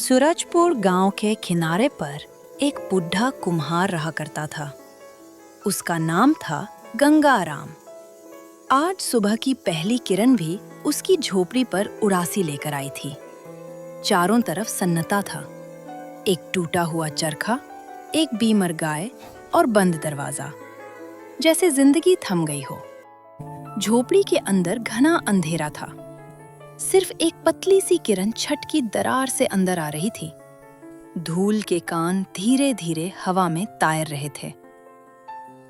सूरजपुर गांव के किनारे पर एक बुढ़ा कुम्हार रहा करता था। उसका नाम था गंगाराम। आज सुबह की पहली किरण भी उसकी झोपड़ी पर उड़ासी लेकर आई थी। चारों तरफ सन्नाटा था। एक टूटा हुआ चरखा, एक बीमर गाय और बंद दरवाजा, जैसे जिंदगी थम गई हो। झोपड़ी के अंदर घना अंधेरा था। सिर्फ एक पतली सी किरण छत की दरार से अंदर आ रही थी। धूल के कान धीरे धीरे हवा में तायर रहे थे।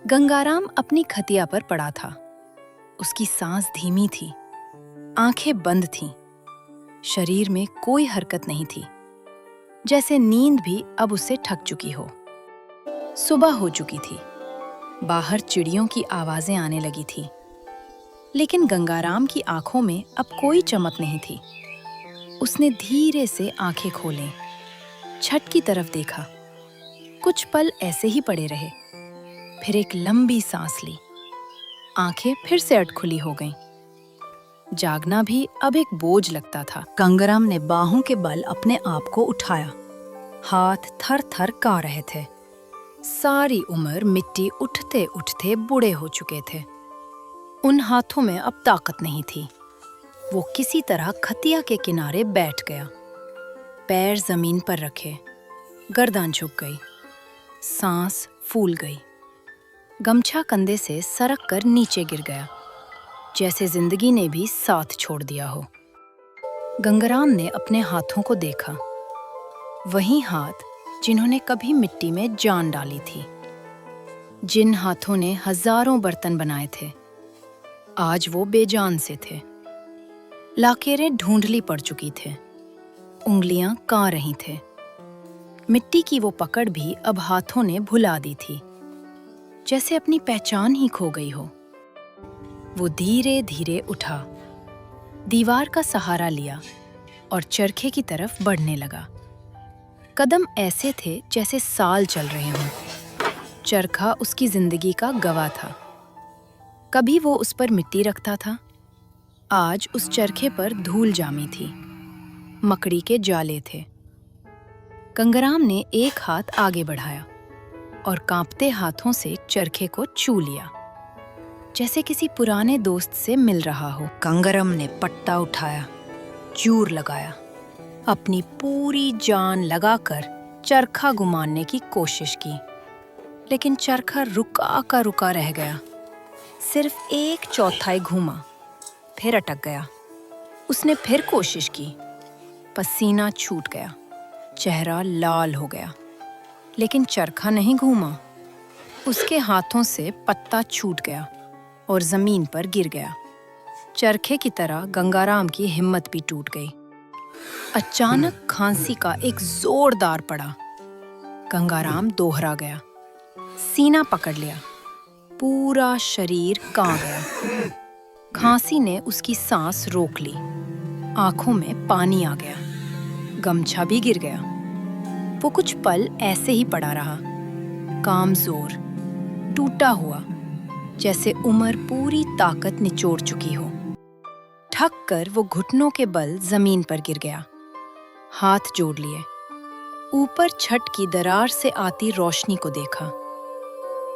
गंगाराम अपनी खटिया पर पड़ा था। उसकी सांस धीमी थी, आंखें बंद थीं। शरीर में कोई हरकत नहीं थी, जैसे नींद भी अब उससे थक चुकी हो। सुबह हो चुकी थी। बाहर चिड़ियों की आवाजें आने लगी थी, लेकिन गंगाराम की आंखों में अब कोई चमक नहीं थी। उसने धीरे से आंखें खोलीं, छत की तरफ देखा। कुछ पल ऐसे ही पड़े रहे, फिर एक लंबी सांस ली। आंखें फिर से अटखुली हो गईं। जागना भी अब एक बोझ लगता था। गंगाराम ने बाहों के बल अपने आप को उठाया। हाथ थर थर कांप रहे थे। सारी उम्र मिट्टी उठते उठते बूढ़े हो चुके थे। उन हाथों में अब ताकत नहीं थी। वो किसी तरह खटिया के किनारे बैठ गया। पैर जमीन पर रखे, गर्दन झुक गई, सांस फूल गई। गमछा कंधे से सरक कर नीचे गिर गया, जैसे जिंदगी ने भी साथ छोड़ दिया हो। गंगाराम ने अपने हाथों को देखा, वही हाथ जिन्होंने कभी मिट्टी में जान डाली थी। जिन हाथों ने हजारों बर्तन बनाए थे, आज वो बेजान से थे। लाकेरें ढूंढली पड़ चुकी थे, उंगलियां कांप रही थे। मिट्टी की वो पकड़ भी अब हाथों ने भुला दी थी, जैसे अपनी पहचान ही खो गई हो। वो धीरे धीरे उठा, दीवार का सहारा लिया और चरखे की तरफ बढ़ने लगा। कदम ऐसे थे जैसे साल चल रहे हों। चरखा उसकी जिंदगी का गवाह था। कभी वो उस पर मिट्टी रखता था, आज उस चरखे पर धूल जामी थी। मकड़ी के जाले थे। गंगाराम ने एक हाथ आगे बढ़ाया और कांपते हाथों से चरखे को छू लिया, जैसे किसी पुराने दोस्त से मिल रहा हो। गंगाराम ने पट्टा उठाया, जोर लगाया, अपनी पूरी जान लगाकर चरखा घुमाने की कोशिश की, लेकिन चरखा रुका का रुका रह गया। सिर्फ एक चौथाई घूमा, फिर अटक गया। उसने फिर कोशिश की, पसीना छूट गया, चेहरा लाल हो गया, लेकिन चरखा नहीं घूमा। उसके हाथों से पत्ता छूट गया और जमीन पर गिर गया। चरखे की तरह गंगाराम की हिम्मत भी टूट गई। अचानक खांसी का एक जोरदार पड़ा। गंगाराम दोहरा गया, सीना पकड़ लिया, पूरा शरीर कांप गया। खांसी ने उसकी सांस रोक ली। आंखों में पानी आ गया, गमछा भी गिर गया। वो कुछ पल ऐसे ही पड़ा रहा, कामजोर, टूटा हुआ, जैसे उम्र पूरी ताकत निचोड़ चुकी हो। थक कर वो घुटनों के बल जमीन पर गिर गया, हाथ जोड़ लिए। ऊपर छत की दरार से आती रोशनी को देखा।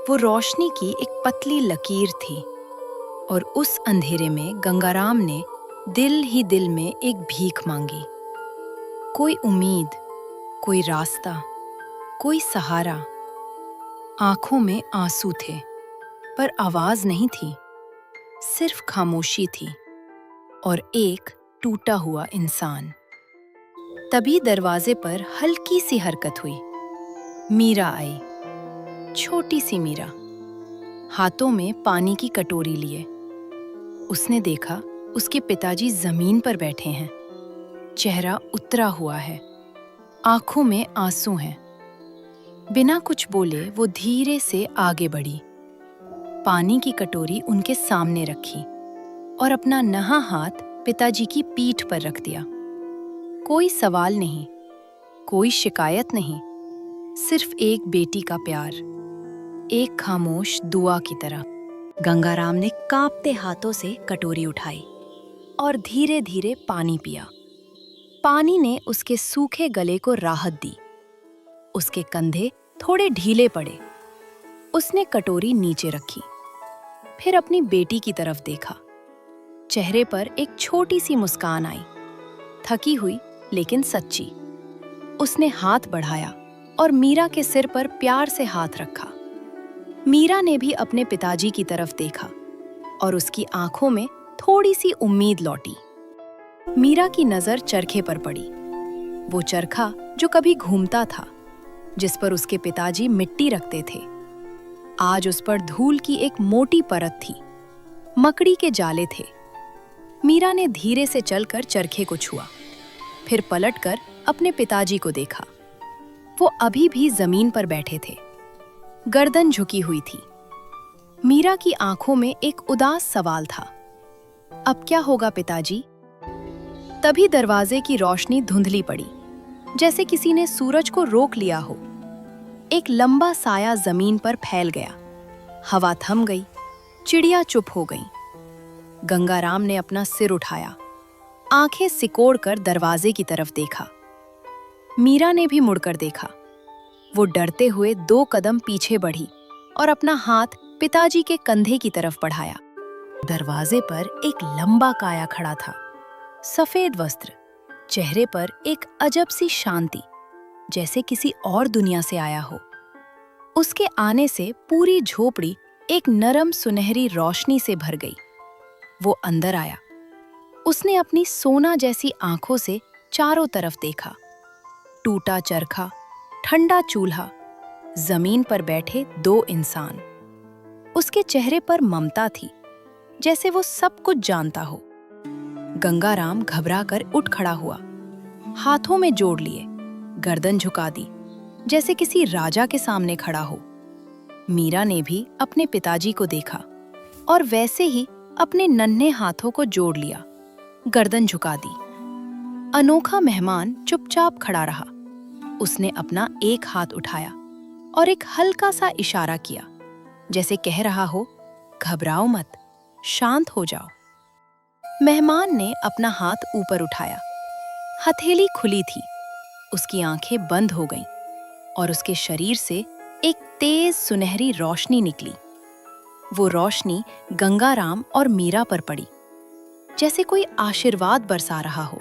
वो रोशनी की एक पतली लकीर थी, और उस अंधेरे में गंगाराम ने दिल ही दिल में एक भीख मांगी। कोई उम्मीद, कोई रास्ता, कोई सहारा। आंखों में आंसू थे, पर आवाज नहीं थी, सिर्फ खामोशी थी और एक टूटा हुआ इंसान। तभी दरवाजे पर हल्की सी हरकत हुई। मीरा आई, छोटी सी मीरा, हाथों में पानी की कटोरी लिए। उसने देखा उसके पिताजी जमीन पर बैठे हैं। चेहरा उतरा हुआ है, आंखों में आंसू हैं। बिना कुछ बोले वो धीरे से आगे बढ़ी, पानी की कटोरी उनके सामने रखी और अपना नहा हाथ पिताजी की पीठ पर रख दिया। कोई सवाल नहीं, कोई शिकायत नहीं, सिर्फ एक बेटी का प्यार, एक खामोश दुआ की तरह। गंगाराम ने कांपते हाथों से कटोरी उठाई और धीरे धीरे पानी पिया। पानी ने उसके सूखे गले को राहत दी। उसके कंधे थोड़े ढीले पड़े। उसने कटोरी नीचे रखी, फिर अपनी बेटी की तरफ देखा। चेहरे पर एक छोटी सी मुस्कान आई, थकी हुई लेकिन सच्ची। उसने हाथ बढ़ाया और मीरा के सिर पर प्यार से हाथ रखा। मीरा ने भी अपने पिताजी की तरफ देखा और उसकी आंखों में थोड़ी सी उम्मीद लौटी। मीरा की नजर चरखे पर पड़ी, वो चरखा जो कभी घूमता था, जिस पर उसके पिताजी मिट्टी रखते थे। आज उस पर धूल की एक मोटी परत थी, मकड़ी के जाले थे। मीरा ने धीरे से चलकर चरखे को छुआ, फिर पलटकर अपने पिताजी को देखा। वो अभी भी जमीन पर बैठे थे, गर्दन झुकी हुई थी। मीरा की आंखों में एक उदास सवाल था, अब क्या होगा पिताजी? तभी दरवाजे की रोशनी धुंधली पड़ी, जैसे किसी ने सूरज को रोक लिया हो। एक लंबा साया जमीन पर फैल गया। हवा थम गई, चिड़िया चुप हो गई। गंगाराम ने अपना सिर उठाया, आंखें सिकोड़कर दरवाजे की तरफ देखा। मीरा ने भी मुड़कर देखा। वो डरते हुए 2 कदम पीछे बढ़ी और अपना हाथ पिताजी के कंधे की तरफ बढ़ाया। दरवाजे पर एक लंबा काया खड़ा था, सफेद वस्त्र, चेहरे पर एक अजब सी शांति, जैसे किसी और दुनिया से आया हो। उसके आने से पूरी झोपड़ी एक नरम सुनहरी रोशनी से भर गई। वो अंदर आया। उसने अपनी सोना जैसी आंखों से चारों तरफ देखा। टूटा चरखा, ठंडा चूल्हा, जमीन पर बैठे 2 इंसान। उसके चेहरे पर ममता थी, जैसे वो सब कुछ जानता हो। गंगाराम घबराकर उठ खड़ा हुआ, हाथों में जोड़ लिए, गर्दन झुका दी, जैसे किसी राजा के सामने खड़ा हो। मीरा ने भी अपने पिताजी को देखा और वैसे ही अपने नन्हे हाथों को जोड़ लिया, गर्दन झुका दी। अनोखा मेहमान चुपचाप खड़ा रहा। उसने अपना एक हाथ उठाया और एक हल्का सा इशारा किया, जैसे कह रहा हो, घबराओ मत, शांत हो जाओ। मेहमान ने अपना हाथ ऊपर उठाया। हथेली खुली थी, उसकी आंखें बंद हो गईं और उसके शरीर से एक तेज सुनहरी रोशनी निकली। वो रोशनी गंगाराम और मीरा पर पड़ी, जैसे कोई आशीर्वाद बरसा रहा हो।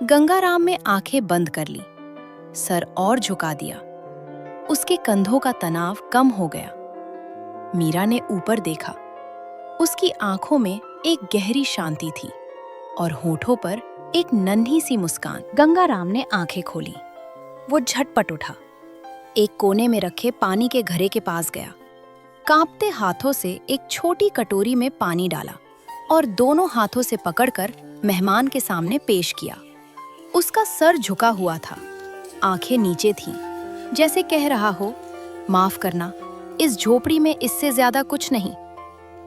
गंगाराम ने आंखें बंद कर ली, सर और झुका दिया। उसके कंधों का तनाव कम हो गया। मीरा ने ऊपर देखा। उसकी आंखों में एक गहरी शांति थी और होठों पर एक नन्ही सी मुस्कान। गंगाराम ने आंखें खोली। वो झटपट उठा, एक कोने में रखे पानी के घड़े के पास गया। कांपते हाथों से एक छोटी कटोरी में पानी डाला और दोनों हाथों से पकड़कर मेहमान के सामने पेश किया। उसका सर झुका हुआ था, आंखें नीचे थीं, जैसे कह रहा हो, माफ करना, इस झोपड़ी में इससे ज्यादा कुछ नहीं।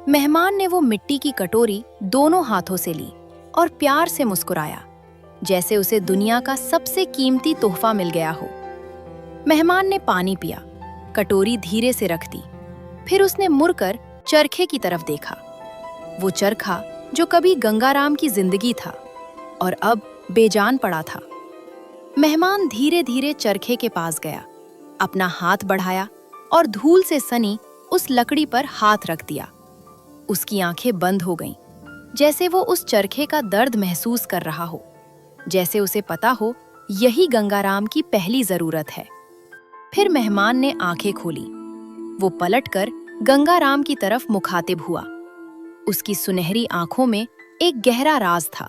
मेहमान ने वो मिट्टी की कटोरी दोनों हाथों से ली और प्यार से मुस्कुराया, जैसे उसे दुनिया का सबसे कीमती तोहफा मिल गया हो। मेहमान ने पानी पिया, कटोरी धीरे से रख दी। फिर उसने मुड़कर चरखे की तरफ देखा। वो चरखा जो कभी गंगाराम की जिंदगी था और अब बेजान पड़ा था। मेहमान धीरे धीरे चरखे के पास गया, अपना हाथ बढ़ाया और धूल से सनी उस लकड़ी पर हाथ रख दिया। उसकी आंखें बंद हो गईं, जैसे वो उस चरखे का दर्द महसूस कर रहा हो, जैसे उसे पता हो यही गंगाराम की पहली जरूरत है। फिर मेहमान ने आंखें खोली। वो पलटकर गंगाराम की तरफ मुखातिब हुआ। उसकी सुनहरी आंखों में एक गहरा राज था,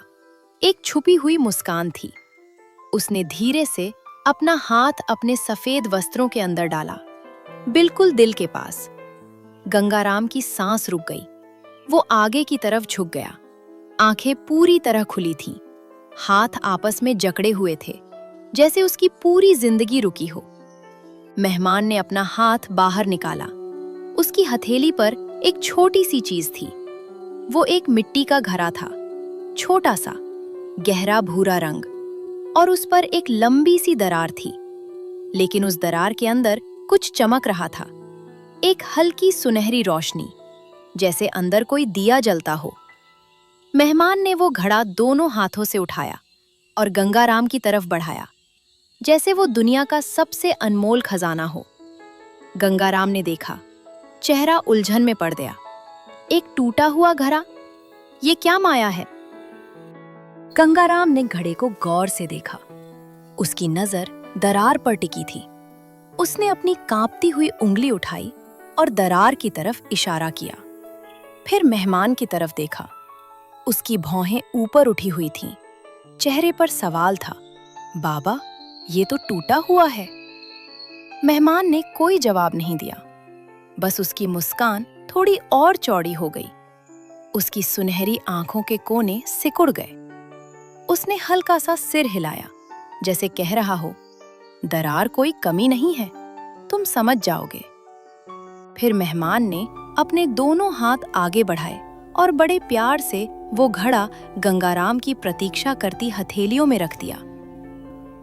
एक छुपी हुई मुस्कान थी। उसने धीरे से अपना हाथ अपने सफेद वस्त्रों के अंदर डाला, बिल्कुल दिल के पास। गंगाराम की सांस रुक गई। वो आगे की तरफ झुक गया, आंखें पूरी तरह खुली थीं, हाथ आपस में जकड़े हुए थे, जैसे उसकी पूरी जिंदगी रुकी हो। मेहमान ने अपना हाथ बाहर निकाला। उसकी हथेली पर एक छोटी सी चीज थी। वो एक मिट्टी का घड़ा था, छोटा सा, गहरा भूरा रंग, और उस पर एक लंबी सी दरार थी। लेकिन उस दरार के अंदर कुछ चमक रहा था, एक हल्की सुनहरी रोशनी, जैसे अंदर कोई दिया जलता हो। मेहमान ने वो घड़ा दोनों हाथों से उठाया, और गंगाराम की तरफ बढ़ाया, जैसे वो दुनिया का सबसे अनमोल खजाना हो। गंगाराम ने देखा, चेहरा उलझन में पड़ गया। एक टूटा हुआ घड़ा, ये क्या माया है? गंगाराम ने घड़े को गौर से देखा। उसकी नजर दरार पर टिकी थी। उसने अपनी कांपती हुई उंगली उठाई और दरार की तरफ इशारा किया। फिर मेहमान की तरफ देखा। उसकी भौहें ऊपर उठी हुई थीं। चेहरे पर सवाल था, बाबा, ये तो टूटा हुआ है। मेहमान ने कोई जवाब नहीं दिया, बस उसकी मुस्कान थोड़ी और चौड़ी हो गई। उसकी सुनहरी आंखों के कोने सिकुड़ गए। उसने हल्का सा सिर हिलाया, जैसे कह रहा हो, दरार कोई कमी नहीं है, तुम समझ जाओगे। फिर मेहमान ने अपने दोनों हाथ आगे बढ़ाए और बड़े प्यार से वो घड़ा गंगाराम की प्रतीक्षा करती हथेलियों में रख दिया।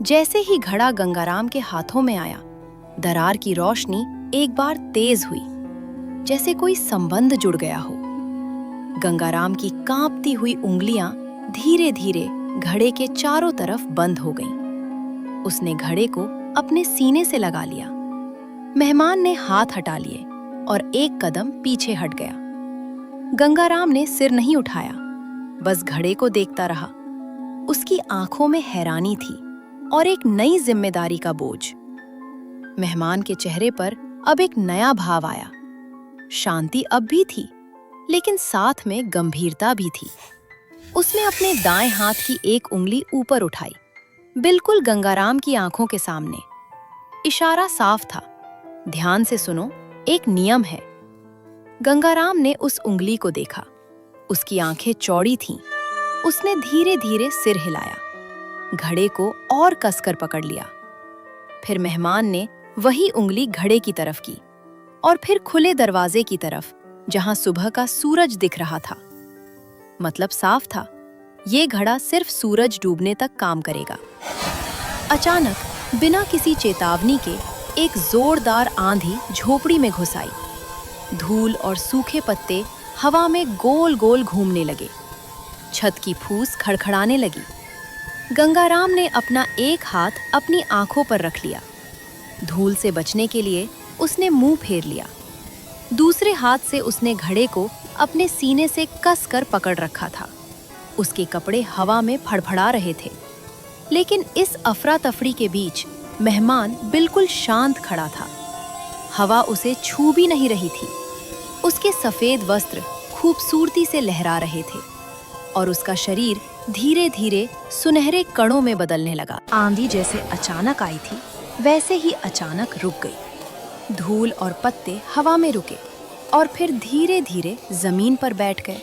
जैसे ही घड़ा गंगाराम के हाथों में आया, दरार की रोशनी एक बार तेज हुई, जैसे कोई संबंध जुड़ गया हो। गंगाराम की कांपती हुई उंगलियां धीरे धीरे घड़े के चारों तरफ बंद हो गईं। उसने घड़े को अपने सीने से लगा लिया। मेहमान ने हाथ हटा लिए और एक कदम पीछे हट गया। गंगाराम ने सिर नहीं उठाया, बस घड़े को देखता रहा। उसकी आंखों में हैरानी थी और एक नई जिम्मेदारी का बोझ। मेहमान के चेहरे पर अब एक नया भाव आया। शांति अब भी थी, लेकिन साथ में गंभीरता भी थी। उसने अपने दाएं हाथ की एक उंगली ऊपर उठाई, बिल्कुल गंगाराम की आंखों के सामने। इशारा साफ था, ध्यान से सुनो, एक नियम है। गंगाराम ने उस उंगली को देखा। उसकी आंखें चौड़ी थीं। उसने धीरे धीरे सिर हिलाया, घड़े को और कसकर पकड़ लिया। फिर मेहमान ने वही उंगली घड़े की तरफ की और फिर खुले दरवाजे की तरफ, जहां सुबह का सूरज दिख रहा था। मतलब साफ था, ये घड़ा सिर्फ सूरज डूबने तक काम करेगा। अचानक, बिना किसी चेतावनी के, एक जोरदार आंधी झोपड़ी में घुस आई। धूल और सूखे पत्ते हवा में गोल गोल घूमने लगे। छत की फूस खड़खड़ाने लगी। गंगाराम ने अपना एक हाथ अपनी आंखों पर रख लिया। धूल से बचने के लिए उसने मुंह फेर लिया। दूसरे हाथ से उसने घड़े को अपने सीने से कसकर पकड़ रखा था। उसके कपड़े हवा में फड़फड़ा रहे थे। लेकिन इस अफरा तफरी के बीच मेहमान बिल्कुल शांत खड़ा था। हवा उसे छू भी नहीं रही थी। उसके सफेद वस्त्र खूबसूरती से लहरा रहे थे और उसका शरीर धीरे धीरे सुनहरे कणों में बदलने लगा। आंधी जैसे अचानक आई थी, वैसे ही अचानक रुक गई। धूल और पत्ते हवा में रुके और फिर धीरे धीरे जमीन पर बैठ गए।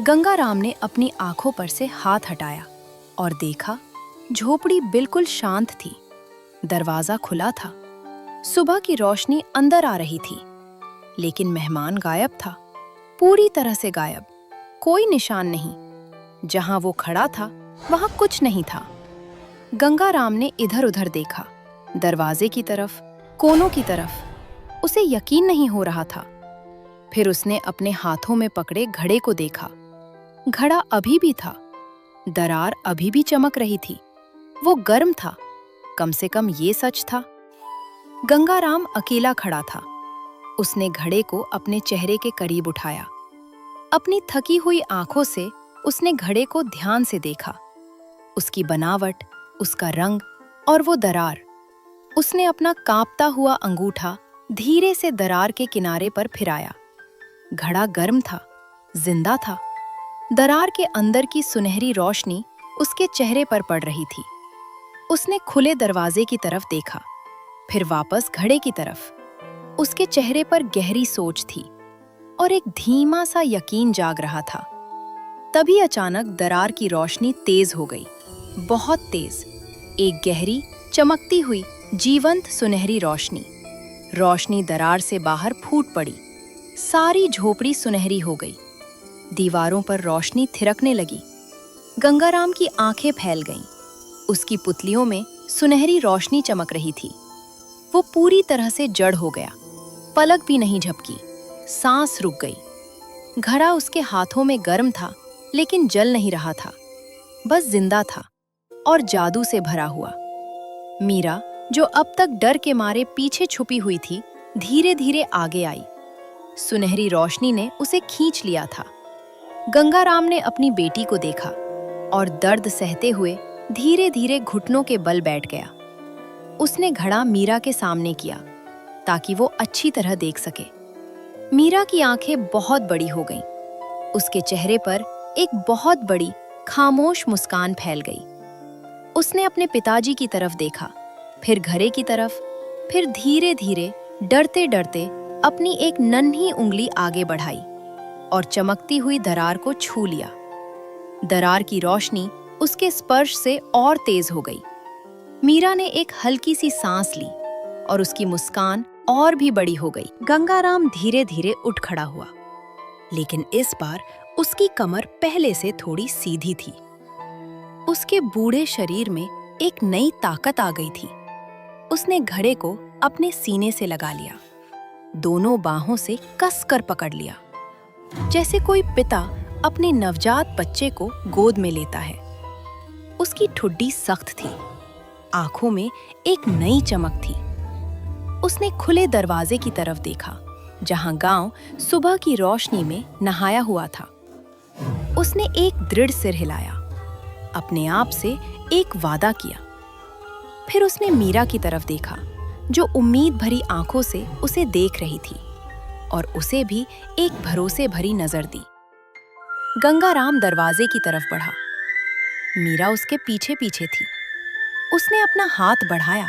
गंगाराम ने अपनी आंखों पर से हाथ हटाया और देखा, झोपड़ी बिल्कुल शांत थी। दरवाजा खुला था। सुबह की रोशनी अंदर आ रही थी, लेकिन मेहमान गायब था, पूरी तरह से गायब। कोई निशान नहीं। जहां वो खड़ा था, वहां कुछ नहीं था। गंगाराम ने इधर-उधर देखा, दरवाजे की तरफ, कोनों की तरफ। उसे यकीन नहीं हो रहा था। फिर उसने अपने हाथों में पकड़े घड़े को देखा। घड़ा अभी भी था। दरार अभी भी चमक रही थी। वो गर्म था, कम से कम ये सच था। गंगाराम अकेला खड़ा था। उसने घड़े को अपने चेहरे के करीब उठाया। अपनी थकी हुई आंखों से उसने घड़े को ध्यान से देखा। उसकी बनावट, उसका रंग और वो दरार। उसने अपना कांपता हुआ अंगूठा धीरे से दरार के किनारे पर फिराया। घड़ा गर्म था, जिंदा था। दरार के अंदर की सुनहरी रोशनी उसके चेहरे पर पड़ रही थी। उसने खुले दरवाजे की तरफ देखा, फिर वापस घड़े की तरफ। उसके चेहरे पर गहरी सोच थी और एक धीमा सा यकीन जाग रहा था। तभी अचानक दरार की रोशनी तेज हो गई, बहुत तेज। एक गहरी, चमकती हुई, जीवंत सुनहरी रोशनी। रोशनी दरार से बाहर फूट पड़ी। सारी झोपड़ी सुनहरी हो गई। दीवारों पर रोशनी थिरकने लगी। गंगाराम की आंखें फैल गईं। उसकी पुतलियों में सुनहरी रोशनी चमक रही थी। वो पूरी तरह से जड़ हो गया। पलक भी नहीं झपकी। सांस रुक गई। घड़ा उसके हाथों में गर्म था, लेकिन जल नहीं रहा था, बस जिंदा था। और जादू से भरा हुआ। मीरा, जो अब तक डर के मारे पीछे छुपी हुई थी, धीरे धीरे आगे आई। सुनहरी रोशनी ने उसे खींच लिया था। गंगाराम ने अपनी बेटी को देखा और दर्द सहते हुए धीरे धीरे घुटनों के बल बैठ गया। उसने घड़ा मीरा के सामने किया ताकि वो अच्छी तरह देख सके। मीरा की आंखें बहुत बड़ी हो गईं। उसके चेहरे पर एक बहुत बड़ी खामोश मुस्कान फैल गई। उसने अपने पिताजी की तरफ देखा, फिर घरे की तरफ, फिर धीरे धीरे डरते डरते अपनी एक नन्ही उंगली आगे बढ़ाई और चमकती हुई दरार को छू लिया। दरार की रोशनी उसके स्पर्श से और तेज हो गई। मीरा ने एक हल्की सी सांस ली और उसकी मुस्कान और भी बड़ी हो गई। गंगाराम धीरे धीरे उठ खड़ा हुआ, लेकिन इस बार उसकी कमर पहले से थोड़ी सीधी थी। उसके बूढ़े शरीर में एक नई ताकत आ गई थी। उसने घड़े को अपने सीने से लगा लिया, दोनों बाहों से कसकर पकड़ लिया, जैसे कोई पिता अपने नवजात बच्चे को गोद में लेता है। उसकी ठुड्डी सख्त थी, आंखों में एक नई चमक थी। उसने खुले दरवाजे की तरफ देखा, जहां गांव सुबह की रोशनी में नहाया हुआ था। उसने एक दृढ़ सिर हिलाया, अपने आप से एक वादा किया। फिर उसने मीरा की तरफ देखा, जो उम्मीद भरी आंखों से उसे देख रही थी, और उसे भी एक भरोसे भरी नजर दी। गंगाराम दरवाजे की तरफ बढ़ा। मीरा उसके पीछे पीछे थी। उसने अपना हाथ बढ़ाया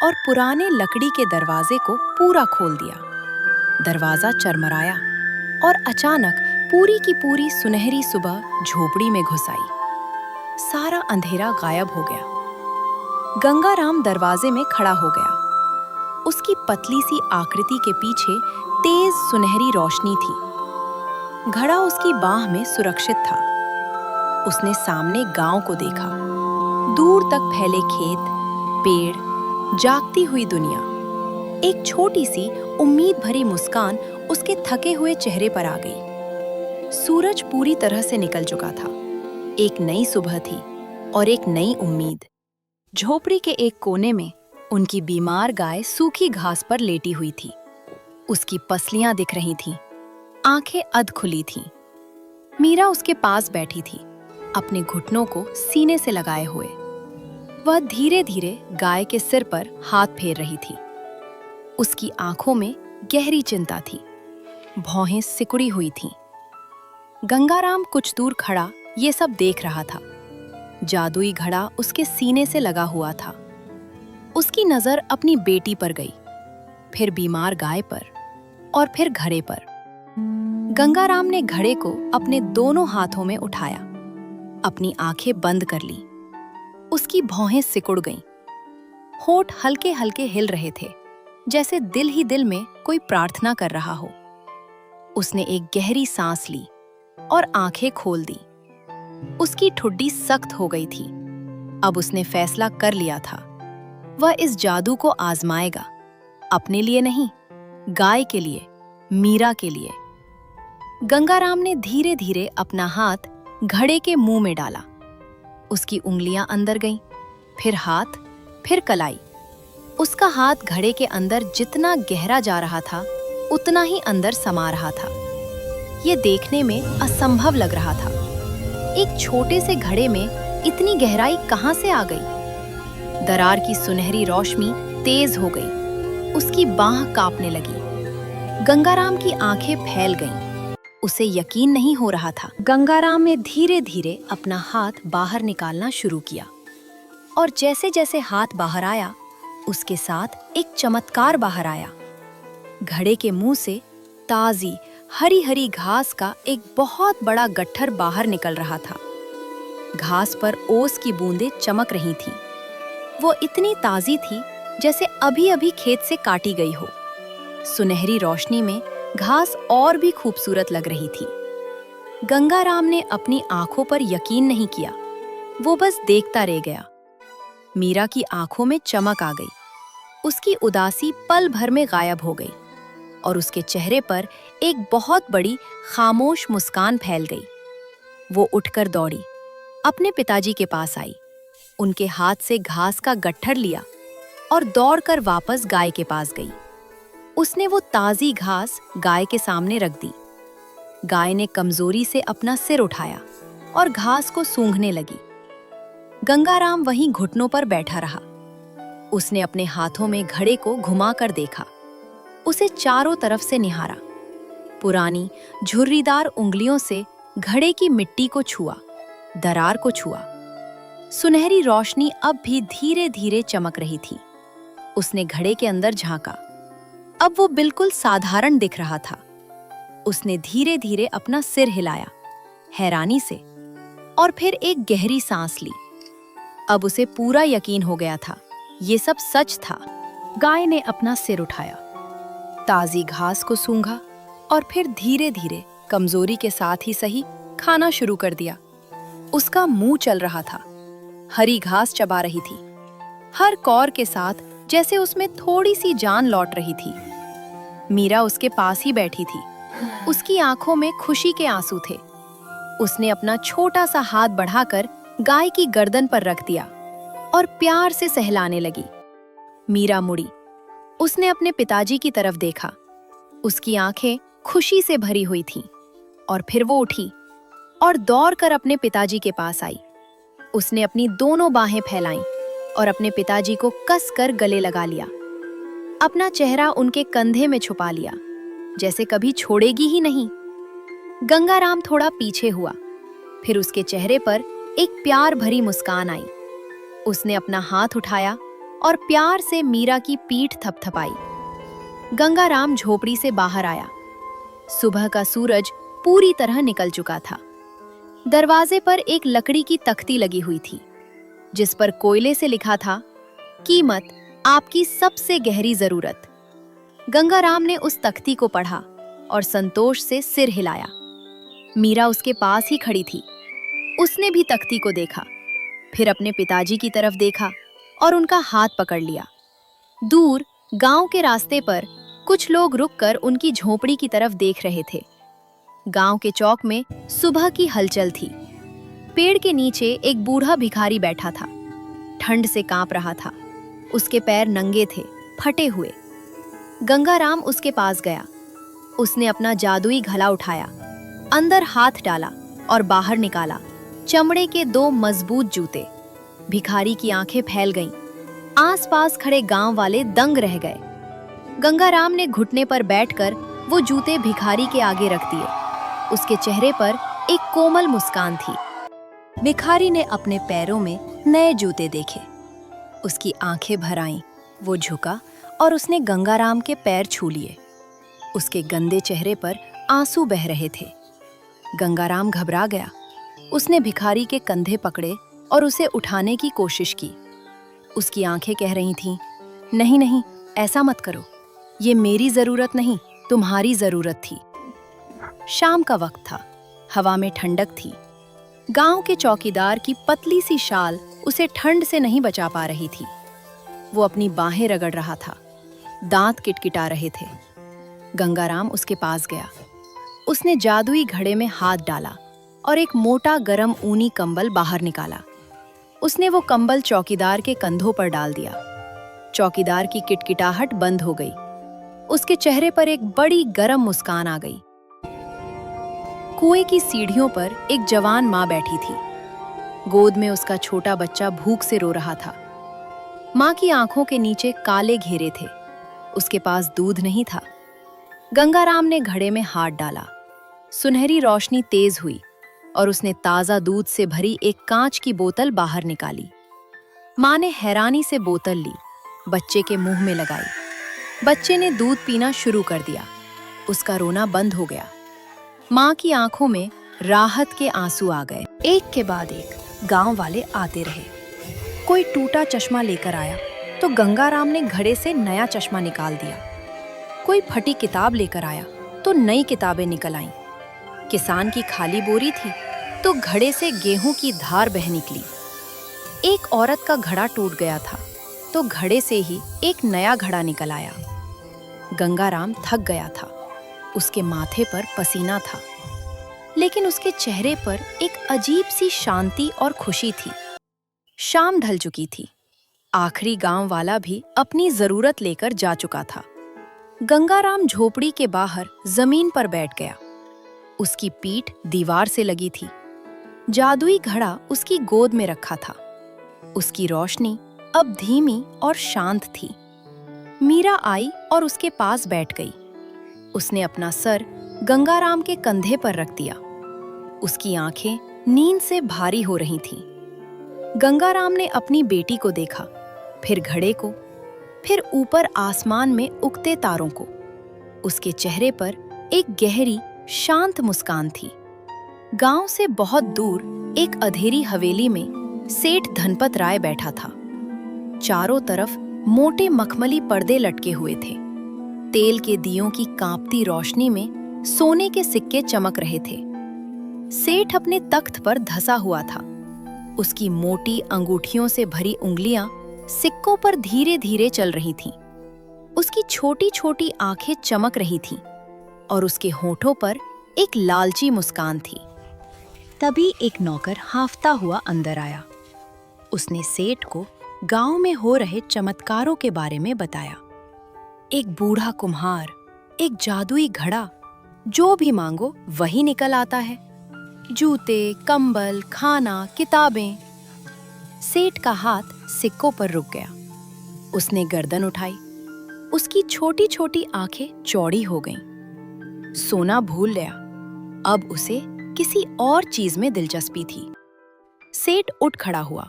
और पुराने लकड़ी के दरवाजे को पूरा खोल दिया। दरवाजा चरमराया और अचानक पूरी की पूरी सुनहरी सुबह झोपड़ी में घुस आई। सारा अंधेरा गायब हो गया। गंगाराम दरवाजे में खड़ा हो गया। उसकी पतली सी आकृति के पीछे तेज सुनहरी रोशनी थी। घड़ा उसकी बाह में सुरक्षित था। उसने सामने गांव को देखा, दूर तक फैले खेत, पेड़, जागती हुई दुनिया। एक छोटी सी उम्मीद भरी मुस्कान उसके थके हुए चेहरे पर आ गई। सूरज पूरी तरह से निकल चुका था। एक नई सुबह थी और एक नई उम्मीद। झोपड़ी के एक कोने में उनकी बीमार गाय सूखी घास पर लेटी हुई थी। उसकी पसलियां दिख रही थीं, आंखें अध खुली थीं। मीरा उसके पास बैठी थी, अपने घुटनों को सीने से लगाए हुए। वह धीरे धीरे गाय के सिर पर हाथ फेर रही थी। उसकी आंखों में गहरी चिंता थी, भौहें सिकुड़ी हुई थीं। गंगाराम कुछ दूर खड़ा ये सब देख रहा था। जादुई घड़ा उसके सीने से लगा हुआ था। उसकी नजर अपनी बेटी पर गई, फिर बीमार गाय पर और फिर घड़े पर। गंगाराम ने घड़े को अपने दोनों हाथों में उठाया, अपनी आंखें बंद कर ली। उसकी भौहें सिकुड़ गईं। होठ हल्के हल्के हिल रहे थे, जैसे दिल ही दिल में कोई प्रार्थना कर रहा हो। उसने एक गहरी सांस ली और आंखें खोल दी। उसकी ठुड्डी सख्त हो गई थी। अब उसने फैसला कर लिया था, वह इस जादू को आजमाएगा, अपने लिए नहीं, गाय के लिए, मीरा के लिए। गंगाराम ने धीरे धीरे अपना हाथ घड़े के मुंह में डाला। उसकी उंगलियां अंदर गईं, फिर हाथ, फिर कलाई। उसका हाथ घड़े के अंदर जितना गहरा जा रहा था, उतना ही अंदर समा रहा था। ये देखने में असंभव लग रहा था। एक छोटे से घड़े में इतनी गहराई कहां से आ गई? दरार की सुनहरी रोशनी तेज हो गई। उसकी बाह कांपने लगी। गंगाराम की आंखें फैल गईं। उसे यकीन नहीं हो रहा था। गंगाराम ने धीरे धीरे अपना हाथ बाहर निकालना शुरू किया, और जैसे जैसे हाथ बाहर आया, उसके साथ एक चमत्कार बाहर आया। घड़े के मुंह से ताजी हरी हरी घास का एक बहुत बड़ा गट्ठर बाहर निकल रहा था। घास पर ओस की बूंदें चमक रही थीं। वो इतनी ताजी थी जैसे अभी अभी खेत से काटी गई हो। सुनहरी रोशनी में घास और भी खूबसूरत लग रही थी। गंगाराम ने अपनी आंखों पर यकीन नहीं किया। वो बस देखता रह गया। मीरा की आंखों में चमक आ गई। उसकी उदासी पल भर में गायब हो गई और उसके चेहरे पर एक बहुत बड़ी खामोश मुस्कान फैल गई। वो उठकर दौड़ी, अपने पिताजी के पास आई। उनके हाथ से घास का गट्ठर लिया और दौड़कर वापस गाय के पास गई। उसने वो ताजी घास गाय के सामने रख दी। गाय ने कमजोरी से अपना सिर उठाया और घास को सूंघने लगी। गंगाराम वहीं घुटनों पर बैठा रहा। उसने अपने हाथों में घड़े को घुमाकर देखा। उसे चारों तरफ से निहारा। पुरानी झुर्रीदार उंगलियों से घड़े की मिट्टी को छुआ, दरार को छुआ। सुनहरी रोशनी अब भी धीरे धीरे चमक रही थी। उसने घड़े के अंदर झांका। अब वो बिल्कुल साधारण दिख रहा था। उसने धीरे धीरे अपना सिर हिलाया, हैरानी से, और फिर एक गहरी सांस ली। अब उसे पूरा यकीन हो गया था, ये सब सच था। गाय ने अपना सिर उठाया, ताजी घास को सूंघा और फिर धीरे धीरे, कमजोरी के साथ ही सही, खाना शुरू कर दिया। उसका मुंह चल रहा था, हरी घास चबा रही थी, हर कौर के साथ जैसे उसमें थोड़ी सी जान लौट रही थी। मीरा उसके पास ही बैठी थी। उसकी आंखों में खुशी के आंसू थे। उसने अपना छोटा सा हाथ बढ़ाकर गाय की गर्दन पर रख दिया और प्यार से सहलाने लगी। मीरा मुड़ी। उसने अपने पिताजी की तरफ देखा। उसकी आंखें खुशी से भरी हुई थीं। और फिर वो उठी और दौड़कर अपने पिताजी के पास आई। उसने अपनी दोनों बाहें फैलाईं और अपने पिताजी को कसकर गले लगा लिया। अपना चेहरा उनके कंधे में छुपा लिया, जैसे कभी छोड़ेगी ही नहीं। गंगाराम थोड़ा पीछे हुआ, फिर उसके चेहरे पर एक प्यार भरी मुस्कान आई। उसने अपना हाथ उठाया और प्यार से मीरा की पीठ थपथपाई। गंगाराम झोपड़ी से बाहर आया। सुबह का सूरज पूरी तरह निकल चुका था। दरवाजे पर एक लकड़ी की तख्ती लगी हुई थी, जिस पर कोयले से लिखा था, कीमत आपकी सबसे गहरी जरूरत। गंगाराम ने उस तख्ती को पढ़ा और संतोष से सिर हिलाया। मीरा उसके पास ही खड़ी थी। उसने भी तख्ती को देखा, फिर अपने पिताजी की तरफ देखा और उनका हाथ पकड़ लिया। दूर गांव के रास्ते पर कुछ लोग रुककर उनकी झोपड़ी की तरफ देख रहे थे। गांव के चौक में सुबह की हलचल थी। पेड़ के नीचे एक बूढ़ा भिखारी बैठा था। ठंड से कांप रहा था। उसके पैर नंगे थे, फटे हुए। गंगाराम उसके पास गया। उसने अपना जादुई घड़ा उठाया, अंदर हाथ डाला और बाहर निकाला चमड़े के 2 मजबूत जूते। भिखारी की आंखें फैल गईं। आसपास खड़े गांव वाले दंग रह गए। गंगाराम ने घुटने पर बैठकर वो जूते भिखारी के आगे रख दिए। उसके चेहरे पर एक कोमल मुस्कान थी। भिखारी ने अपने पैरों में नए जूते देखे। उसकी आंखें भर आईं। वो झुका और उसने गंगाराम के पैर छू लिए। उसके गंदे चेहरे पर आंसू बह रहे थे। गंगाराम घबरा गया। उसने भिखारी के कंधे पकड़े और उसे उठाने की कोशिश की। उसकी आंखें कह रही थीं, नहीं नहीं, ऐसा मत करो। ये मेरी जरूरत नहीं, तुम्हारी जरूरत थी। शाम का वक्त था। हवा में ठंडक थी। गांव के चौकीदार की पतली सी शाल उसे ठंड से नहीं बचा पा रही थी। वो अपनी बाहें रगड़ रहा था। दांत किटकिटा रहे थे। गंगाराम उसके पास गया। उसने जादुई घड़े में हाथ डाला और एक मोटा गरम ऊनी कंबल बाहर निकाला। उसने वो कंबल चौकीदार के कंधों पर डाल दिया। चौकीदार की किटकिटाहट बंद हो गई। उसके चेहरे पर एक बड़ी गरम मुस्कान आ गई। कुएं की सीढ़ियों पर एक जवान माँ बैठी थी। गोद में उसका छोटा बच्चा भूख से रो रहा था। माँ की आंखों के नीचे काले घेरे थे। उसके पास दूध नहीं था। गंगाराम ने घड़े में हाथ डाला। सुनहरी रोशनी तेज हुई और उसने ताजा दूध से भरी एक कांच की बोतल बाहर निकाली। माँ ने हैरानी से बोतल ली, बच्चे के मुंह में लगाई। बच्चे ने दूध पीना शुरू कर दिया। उसका रोना बंद हो गया। माँ की आंखों में राहत के आंसू आ गए। एक के बाद एक गांव वाले आते रहे। कोई टूटा चश्मा लेकर आया तो गंगाराम ने घड़े से नया चश्मा निकाल दिया। कोई फटी किताब लेकर आया तो नई किताबें निकल आईं। किसान की खाली बोरी थी तो घड़े से गेहूं की धार बह निकली। एक औरत का घड़ा टूट गया था तो घड़े से ही एक नया घड़ा निकल आया। गंगाराम थक गया था। उसके माथे पर पसीना था, लेकिन उसके चेहरे पर एक अजीब सी शांति और खुशी थी। शाम ढल चुकी थी। आखिरी गांव वाला भी अपनी जरूरत लेकर जा चुका था। गंगाराम झोपड़ी के बाहर जमीन पर बैठ गया। उसकी पीठ दीवार से लगी थी। जादुई घड़ा उसकी गोद में रखा था। उसकी रोशनी अब धीमी और शांत थी। मीरा आई और उसके पास बैठ गई। उसने अपना सर गंगाराम के कंधे पर रख दिया। उसकी आंखें नींद से भारी हो रही थीं। गंगाराम ने अपनी बेटी को देखा, फिर घड़े को, फिर ऊपर आसमान में उगते तारों को। उसके चेहरे पर एक गहरी, शांत मुस्कान थी। गांव से बहुत दूर एक अधेरी हवेली में सेठ धनपत राय बैठा था। चारों तरफ मोटे मखमली पर्दे लटके हुए थे। तेल के दियों की कांपती रोशनी में सोने के सिक्के चमक रहे थे। सेठ अपने तख्त पर धंसा हुआ था। उसकी मोटी अंगूठियों से भरी उंगलियां सिक्कों पर धीरे धीरे चल रही थीं। उसकी छोटी छोटी आंखें चमक रही थीं और उसके होठों पर एक लालची मुस्कान थी। तभी एक नौकर हांफता हुआ अंदर आया। उसने सेठ को गांव में हो रहे चमत्कारों के बारे में बताया। एक बूढ़ा कुम्हार, एक जादुई घड़ा, जो भी मांगो वही निकल आता है। जूते, कंबल, खाना, किताबें। सेठ का हाथ सिक्कों पर रुक गया। उसने गर्दन उठाई। उसकी छोटी छोटी आंखें चौड़ी हो गईं। सोना भूल गया। अब उसे किसी और चीज में दिलचस्पी थी। सेठ उठ खड़ा हुआ।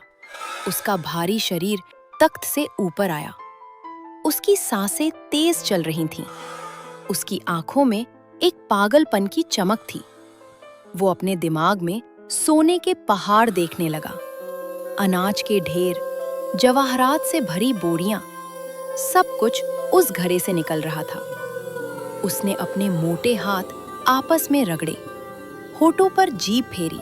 उसका भारी शरीर तख्त से ऊपर आया। उसकी सांसें तेज चल रही थीं। उसकी आंखों में एक पागलपन की चमक थी। वो अपने दिमाग में सोने के पहाड़ देखने लगा। अनाज के ढेर, जवाहरात से भरी बोरियां, सब कुछ उस घड़े से निकल रहा था। उसने अपने मोटे हाथ आपस में रगड़े, होठों पर जीभ फेरी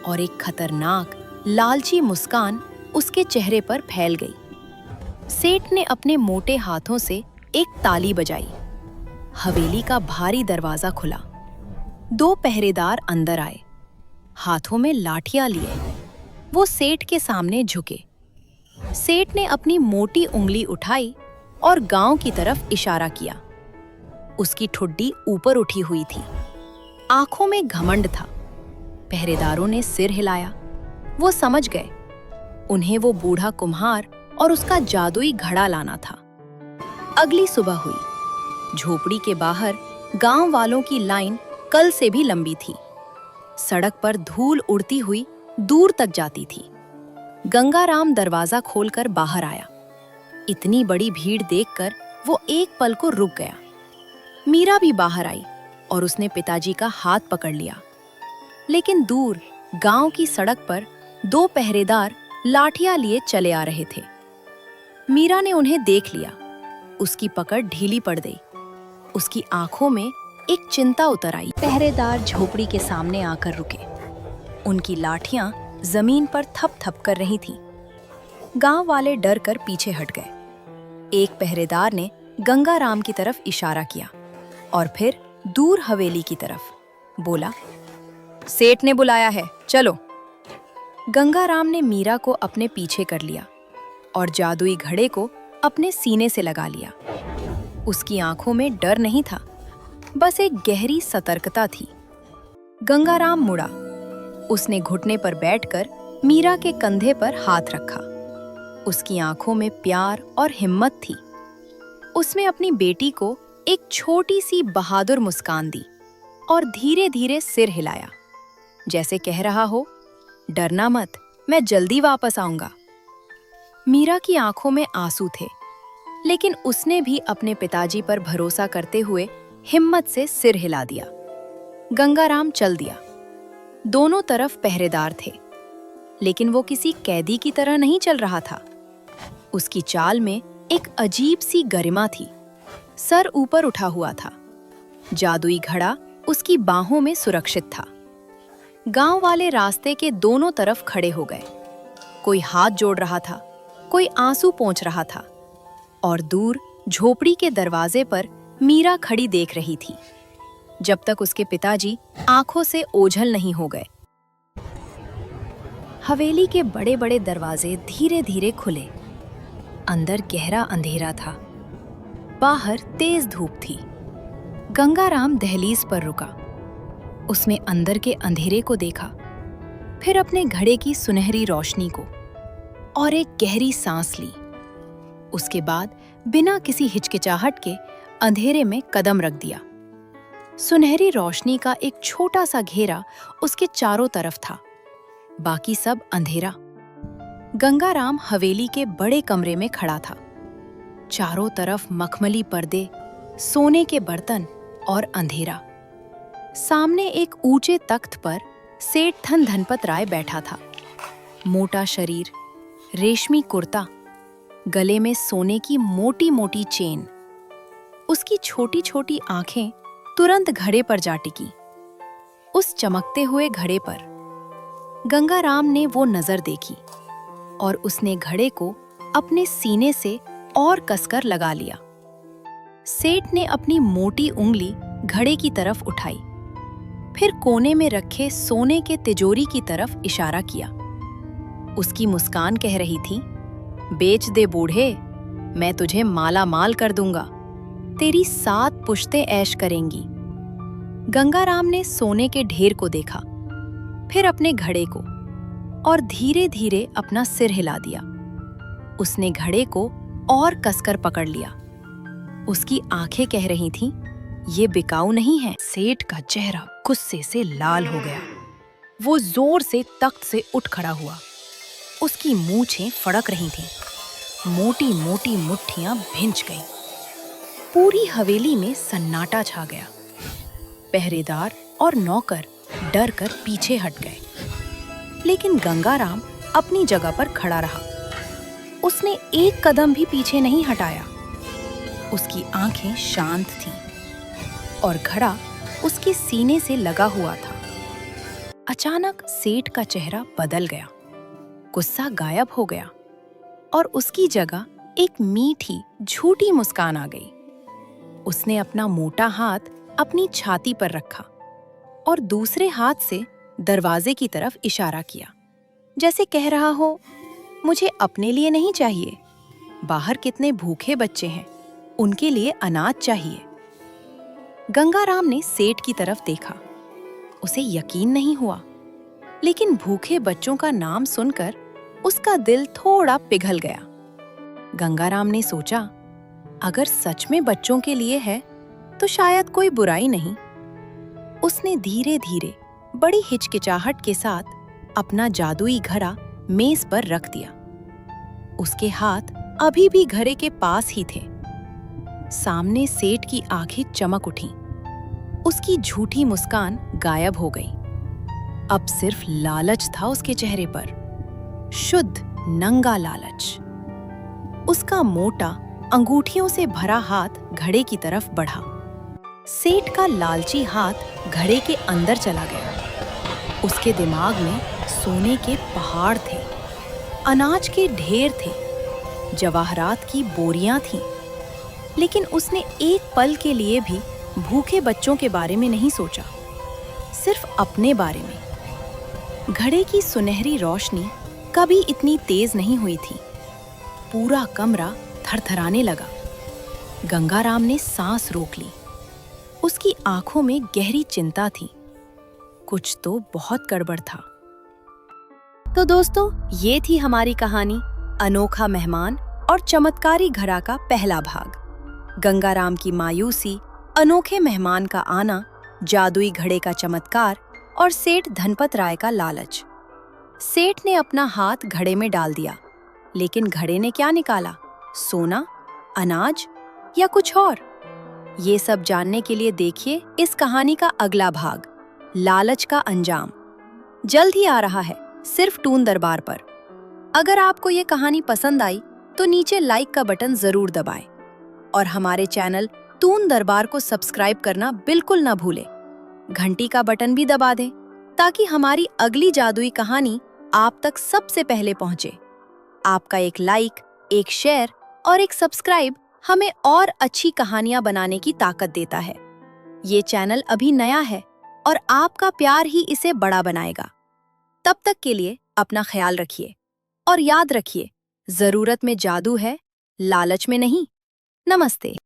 और एक खतरनाक, लालची मुस्कान उसके चेहरे पर फैल गई। सेठ ने अपने मोटे हाथों से एक ताली बजाई। हवेली का भारी दरवाजा खुला। 2 पहरेदार अंदर आए, हाथों में लाठियां लिए। वो सेठ के सामने झुके। सेठ ने अपनी मोटी उंगली उठाई और गांव की तरफ इशारा किया। उसकी ठुड्डी ऊपर उठी हुई थी। आंखों में घमंड था। पहरेदारों ने सिर हिलाया। वो समझ गए, उन्हें वो बूढ़ा कुम्हार और उसका जादुई घड़ा लाना था। अगली सुबह हुई। झोपड़ी के बाहर गांव वालों की लाइन कल से भी लंबी थी। सड़क पर धूल उड़ती हुई दूर तक जाती थी। गंगाराम दरवाजा खोलकर बाहर आया। इतनी बड़ी भीड़ देखकर वो एक पल को रुक गया। मीरा भी बाहर आई और उसने पिताजी का हाथ पकड़ लिया। लेकिन दूर गांव की सड़क पर 2 पहरेदार लाठियां लिए चले आ रहे थे। मीरा ने उन्हें देख लिया। उसकी पकड़ ढीली पड़ गई। उसकी आंखों में एक चिंता उतर आई। पहरेदार झोपड़ी के सामने आकर रुके। उनकी लाठियां जमीन पर थप थप कर रही थीं। गांव वाले डर कर पीछे हट गए। एक पहरेदार ने गंगाराम की तरफ इशारा किया और फिर दूर हवेली की तरफ बोला, सेठ ने बुलाया है, चलो। गंगाराम ने मीरा को अपने पीछे कर लिया और जादुई घड़े को अपने सीने से लगा लिया। उसकी आंखों में डर नहीं था, बस एक गहरी सतर्कता थी। गंगाराम मुड़ा। उसने घुटने पर बैठकर मीरा के कंधे पर हाथ रखा। उसकी आंखों में प्यार और हिम्मत थी। उसने अपनी बेटी को एक छोटी सी बहादुर मुस्कान दी और धीरे धीरे सिर हिलाया, जैसे कह रहा हो, डरना मत, मैं जल्दी वापस आऊंगा। मीरा की आंखों में आंसू थे, लेकिन उसने भी अपने पिताजी पर भरोसा करते हुए हिम्मत से सिर हिला दिया। गंगाराम चल दिया। दोनों तरफ पहरेदार थे, लेकिन वो किसी कैदी की तरह नहीं चल रहा था। उसकी चाल में एक अजीब सी गरिमा थी। सर ऊपर उठा हुआ था। जादुई घड़ा उसकी बाहों में सुरक्षित था। गांव वाले रास्ते के दोनों तरफ खड़े हो गए। कोई हाथ जोड़ रहा था, कोई आंसू पोंछ रहा था और दूर झोपड़ी के दरवाजे पर मीरा खड़ी देख रही थी, जब तक उसके पिताजी आंखों से ओझल नहीं हो गए। हवेली के बड़े बड़े दरवाजे धीरे धीरे खुले। अंदर गहरा अंधेरा था। बाहर तेज धूप थी। गंगाराम दहलीज पर रुका। उसने अंदर के अंधेरे को देखा, फिर अपने घड़े की सुनहरी रोशनी को, और एक गहरी सांस ली। उसके बाद बिना किसी हिचकिचाहट के अंधेरे में कदम रख दिया। सुनहरी रोशनी का एक छोटा सा घेरा उसके चारों तरफ था, बाकी सब अंधेरा। गंगाराम हवेली के बड़े कमरे में खड़ा था। चारों तरफ मखमली पर्दे, सोने के बर्तन और अंधेरा। सामने एक ऊंचे तख्त पर सेठ धन धनपत राय बैठा था। मोटा शरीर, रेशमी कुर्ता, गले में सोने की मोटी मोटी चेन। उसकी छोटी छोटी आंखें तुरंत घड़े पर जा टिकी। उस चमकते हुए घड़े पर गंगाराम ने वो नजर देखी और उसने घड़े को अपने सीने से और कसकर लगा लिया। सेठ ने अपनी मोटी उंगली घड़े की तरफ उठाई, फिर कोने में रखे सोने के तिजोरी की तरफ इशारा किया। उसकी मुस्कान कह रही थी, बेच दे बूढ़े, मैं तुझे माला माल कर दूंगा, तेरी 7 पुश्तें ऐश करेंगी। गंगाराम ने सोने के ढेर को देखा, फिर अपने घड़े को, और धीरे धीरे अपना सिर हिला दिया। उसने घड़े को और कसकर पकड़ लिया। उसकी आंखें कह रही थीं, ये बिकाऊ नहीं है। सेठ का चेहरा गुस्से से लाल हो गया। वो जोर से तख्त से उठ खड़ा हुआ। उसकी मूंछें फड़क रही थीं। मोटी मोटी मुट्ठियां भिंच गईं। पूरी हवेली में सन्नाटा छा गया। पहरेदार और नौकर डर कर पीछे हट गए, लेकिन गंगाराम अपनी जगह पर खड़ा रहा। उसने एक कदम भी पीछे नहीं हटाया। उसकी आंखें शांत थीं और घड़ा उसके सीने से लगा हुआ था। अचानक सेठ का चेहरा बदल गया। गुस्सा गायब हो गया और उसकी जगह एक मीठी झूठी मुस्कान आ गई। उसने अपना मोटा हाथ अपनी छाती पर रखा और दूसरे हाथ से दरवाजे की तरफ इशारा किया, जैसे कह रहा हो, मुझे अपने लिए नहीं चाहिए, बाहर कितने भूखे बच्चे हैं, उनके लिए अनाज चाहिए। गंगाराम ने सेठ की तरफ देखा। उसे यकीन नहीं हुआ, लेकिन भूखे बच्चों का नाम सुनकर उसका दिल थोड़ा पिघल गया। गंगाराम ने सोचा, अगर सच में बच्चों के लिए है तो शायद कोई बुराई नहीं। उसने धीरे धीरे बड़ी हिचकिचाहट के साथ अपना जादुई घड़ा मेज पर रख दिया। उसके हाथ अभी भी घड़े के पास ही थे। सामने सेठ की आंखें चमक उठीं। उसकी झूठी मुस्कान गायब हो गई। अब सिर्फ लालच था उसके चेहरे पर, शुद्ध नंगा लालच। उसका मोटा अंगूठियों से भरा हाथ घड़े की तरफ बढ़ा। सेठ का लालची हाथ घड़े के अंदर चला गया। उसके दिमाग में सोने के पहाड़ थे, अनाज के ढेर थे, जवाहरात की बोरियां थीं, लेकिन उसने एक पल के लिए भी भूखे बच्चों के बारे में नहीं सोचा, सिर्फ अपने बारे में। घड़े की सुनहरी रोशनी कभी इतनी तेज नहीं हुई थी। पूरा कमरा थरथराने लगा। गंगाराम ने सांस रोक ली। उसकी आंखों में गहरी चिंता थी। कुछ तो बहुत गड़बड़ था। तो दोस्तों, ये थी हमारी कहानी अनोखा मेहमान और चमत्कारी घड़ा का पहला भाग। गंगाराम की मायूसी, अनोखे मेहमान का आना, जादुई घड़े का चमत्कार और सेठ धनपत राय का लालच। सेठ ने अपना हाथ घड़े में डाल दिया, लेकिन घड़े ने क्या निकाला? सोना, अनाज या कुछ और? ये सब जानने के लिए देखिए इस कहानी का अगला भाग, लालच का अंजाम। जल्द ही आ रहा है, सिर्फ टून दरबार पर। अगर आपको ये कहानी पसंद आई तो नीचे लाइक का बटन जरूर दबाएं और हमारे चैनल टून दरबार को सब्सक्राइब करना बिल्कुल ना भूलें। घंटी का बटन भी दबा दें ताकि हमारी अगली जादुई कहानी आप तक सबसे पहले पहुंचे। आपका एक लाइक, एक शेयर और एक सब्सक्राइब हमें और अच्छी कहानियां बनाने की ताकत देता है। ये चैनल अभी नया है और आपका प्यार ही इसे बड़ा बनाएगा। तब तक के लिए अपना ख्याल रखिए और याद रखिए, जरूरत में जादू है, लालच में नहीं। नमस्ते।